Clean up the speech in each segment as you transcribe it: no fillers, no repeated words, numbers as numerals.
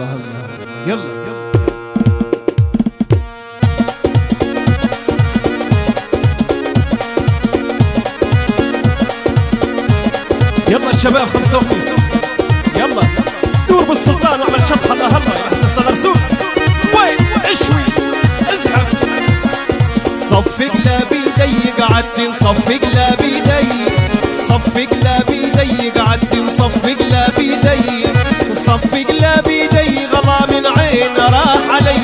الله الله يلا يلا الشباب 5 ونص يلا دور بالسلطان واعمل شطحه الله الله يا حسن الصغرسون وين اشوي ازحف صفق لا بيدي قعدت نصفق لا بيدي صفق لا بيدي قعدت نصفق لا بيدي صفق لا بيدي غلا من عين راح علي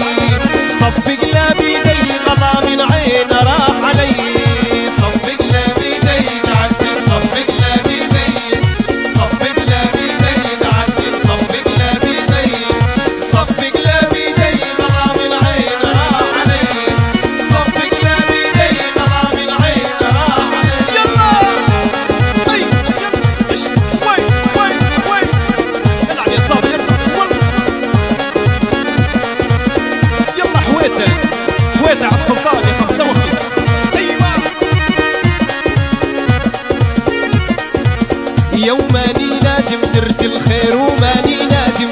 صفق لا بيدي غلا من عين راح علي صفق لا بيدي قعدت نصفق لا بيدي صفق لا بيدي قعدت نصفق لا بيدي صفق لا بيدي غلا من عين راح علي صفق لا بيدي غلا من عين راح علي يلا اي يلا ايش وين العب يا صاحبي يلا حويته على السلطان يا 5 ونص ايوه يوماني نادم درت الخير وماني نادم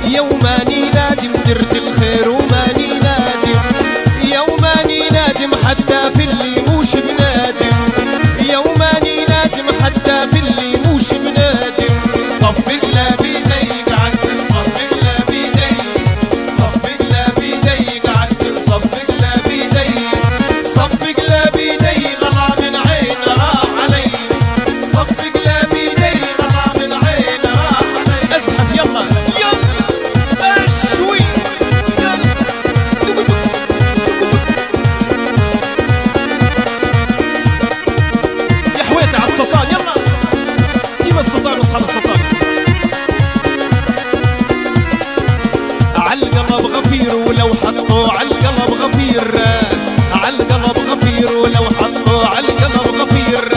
يوماني نادم درت الخير وماني نادم يوماني نادم حتى في اللي موش بنادم يوماني نادم حتى في اللي موش بنادم صفق لا بيدي قعدت نصفق لا بيدي صفق لا بيدي قعدت نصفق لا بيدي صفق لا بيدي غلا من عين راح علي صفق لا بيدي غلا من عين راح علي ازحف يلا اشوي يلا يا حويته على السلطان يلا ايوه السلطان واصحاب السلطان عالقلب غفير ولو حطوا عالقلب غفير عالقلب غفير ولو حطوا عالقلب غفير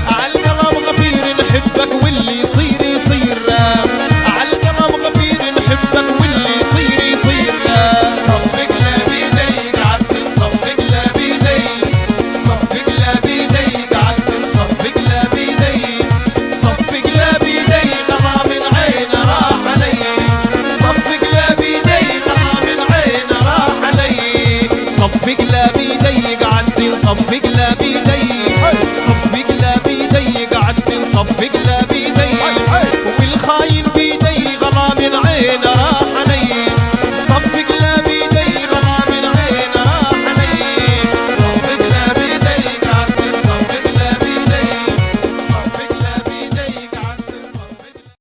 عالقلب غفير نحبك واللي يصير يصير عالقلب غفير نحبك واللي يصير يصير صفق لا بيدي قعدت نصفق لا بيدي صفق لا بيدي قعدت نصفق لا بيدي صفق لا بيدي غلا من عين راح علي صفق لا بيدي غلا من عين راح علي صفق لا بيدي قعدت نصفق لا بيدي صفق لا بيدي قعدت نصفق